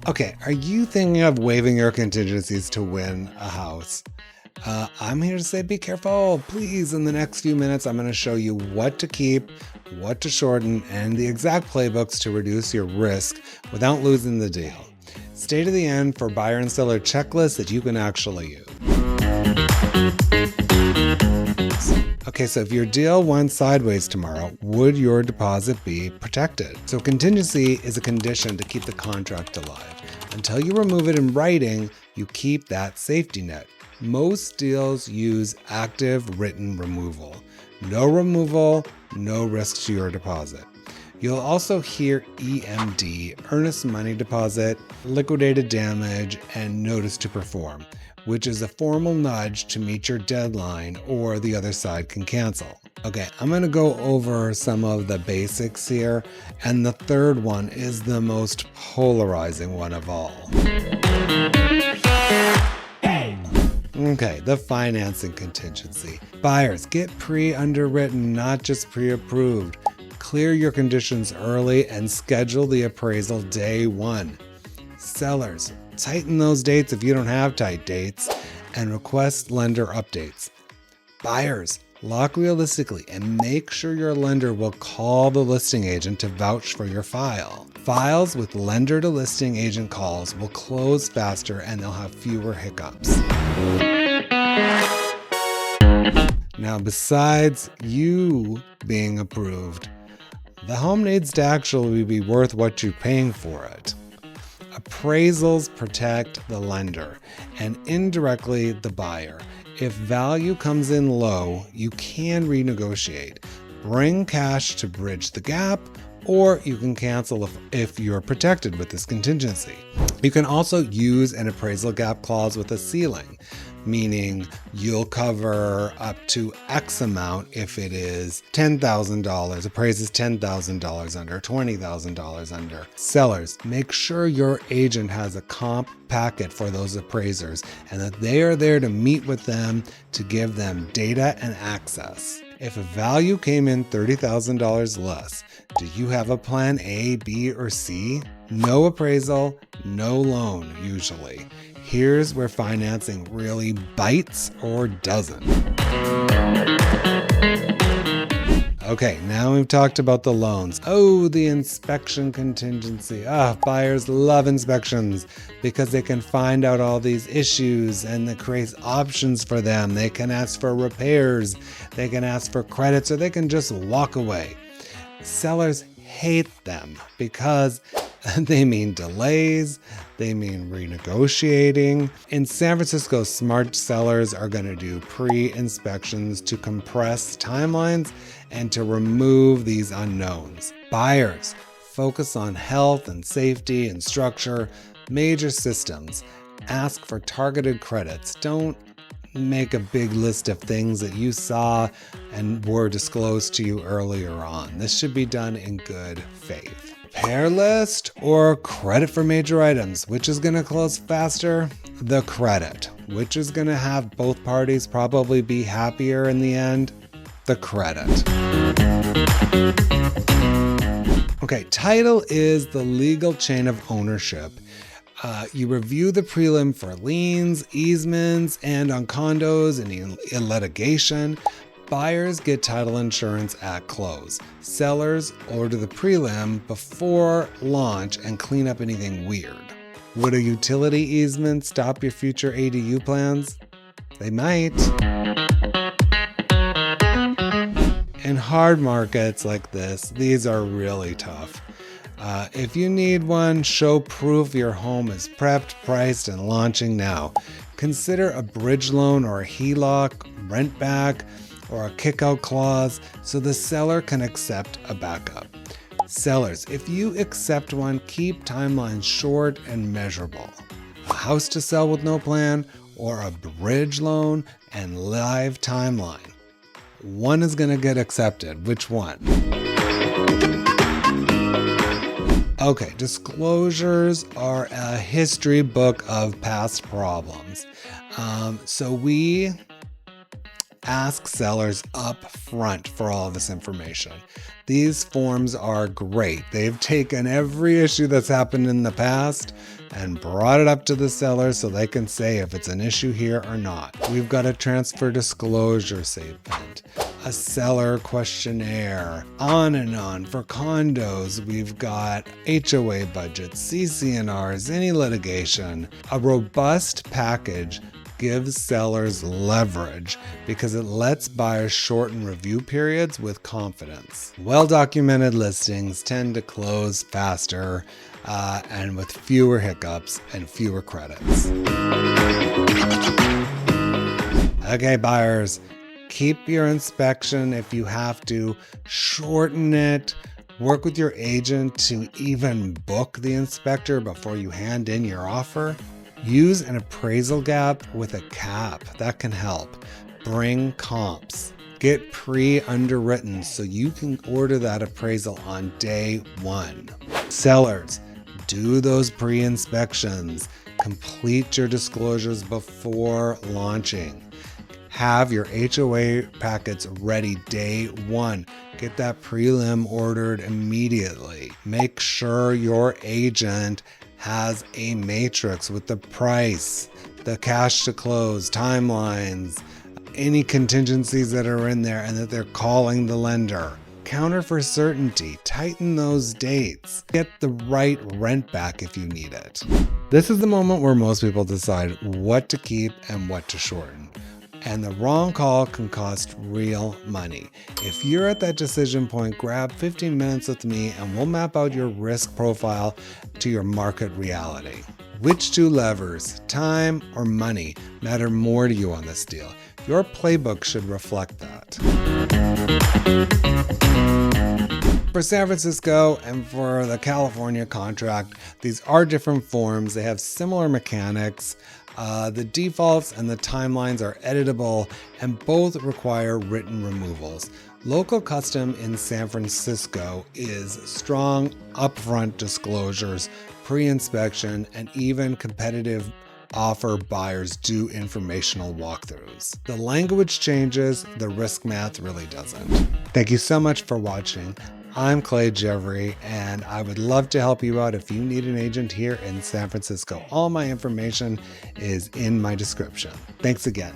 Okay, are you thinking of waiving your contingencies to win a house? I'm here to say be careful, please. In the next few minutes, I'm going to show you what to keep, what to shorten, and the exact playbooks to reduce your risk without losing the deal. Stay to the end for buyer and seller checklists that you can actually use. Okay, so if your deal went sideways tomorrow, would your deposit be protected? So contingency is a condition to keep the contract alive. Until you remove it in writing, you keep that safety net. Most deals use active written removal. No removal, no risk to your deposit. You'll also hear EMD, earnest money deposit, liquidated damage, and notice to perform, which is a formal nudge to meet your deadline or the other side can cancel. Okay, I'm going to go over some of the basics here, and the third one is the most polarizing one of all. Okay, the financing contingency. Buyers, get pre-underwritten, not just pre-approved. Clear your conditions early and schedule the appraisal day one. Sellers, tighten those dates if you don't have tight dates and request lender updates. Buyers, lock realistically and make sure your lender will call the listing agent to vouch for your file. Files with lender to listing agent calls will close faster and they'll have fewer hiccups. Now, besides you being approved, the home needs to actually be worth what you're paying for it. Appraisals protect the lender and indirectly the buyer. If value comes in low, you can renegotiate. Bring cash to bridge the gap, or you can cancel if you're protected with this contingency. You can also use an appraisal gap clause with a ceiling, meaning you'll cover up to X amount if it is $10,000, appraises $10,000 under, $20,000 under. Sellers, make sure your agent has a comp packet for those appraisers and that they are there to meet with them to give them data and access. If a value came in $30,000 less, do you have a plan A, B, or C? No appraisal, no loan, usually. Here's where financing really bites or doesn't. Okay, now we've talked about the loans. Oh, the inspection contingency. Buyers love inspections because they can find out all these issues and it creates options for them. They can ask for repairs, they can ask for credits, or they can just walk away. Sellers hate them because they mean delays, they mean renegotiating. In San Francisco, smart sellers are going to do pre-inspections to compress timelines and to remove these unknowns. Buyers, focus on health and safety and structure, major systems. Ask for targeted credits. Don't make a big list of things that you saw and were disclosed to you earlier on. This should be done in good faith. Repair list or credit for major items? Which is going to close faster? The credit. Which is going to have both parties probably be happier in the end? The credit. Okay, title is the legal chain of ownership. You review the prelim for liens, easements, and on condos and in litigation. Buyers get title insurance at close. Sellers order the prelim before launch and clean up anything weird. Would a utility easement stop your future ADU plans? They might. In hard markets like this, these are really tough. If you need one, show proof your home is prepped, priced, and launching now. Consider a bridge loan or a HELOC, rent back, or a kick-out clause so the seller can accept a backup. Sellers, if you accept one, keep timelines short and measurable. A house to sell with no plan or a bridge loan and live timeline. One is going to get accepted. Which one? Okay, disclosures are a history book of past problems. So we Ask sellers up front for all of this information. These forms are great. They've taken every issue that's happened in the past and brought it up to the seller so they can say if it's an issue here or not. We've got a transfer disclosure statement, a seller questionnaire, on and on. For condos, we've got HOA budgets, CC&Rs, any litigation. A robust package gives sellers leverage because it lets buyers shorten review periods with confidence. Well-documented listings tend to close faster and with fewer hiccups and fewer credits. Okay, buyers, keep your inspection if you have to, shorten it. Work with your agent to even book the inspector before you hand in your offer. Use an appraisal gap with a cap. That can help. Bring comps. Get pre-underwritten so you can order that appraisal on day one. Sellers, do those pre-inspections. Complete your disclosures before launching. Have your HOA packets ready day one. Get that prelim ordered immediately. Make sure your agent has a matrix with the price, the cash to close, timelines, any contingencies that are in there, and that they're calling the lender. Counter for certainty, tighten those dates. Get the right rent back if you need it. This is the moment where most people decide what to keep and what to shorten. And the wrong call can cost real money. If you're at that decision point, grab 15 minutes with me and we'll map out your risk profile to your market reality. Which two levers, time or money, matter more to you on this deal? Your playbook should reflect that. For San Francisco and for the California contract, these are different forms. They have similar mechanics. The defaults and the timelines are editable and both require written removals. Local custom in San Francisco is strong upfront disclosures, pre-inspection, and even competitive offer buyers do informational walkthroughs. The language changes, the risk math really doesn't. Thank you so much for watching. I'm Clay Jeffrey, and I would love to help you out if you need an agent here in San Francisco. All my information is in my description. Thanks again.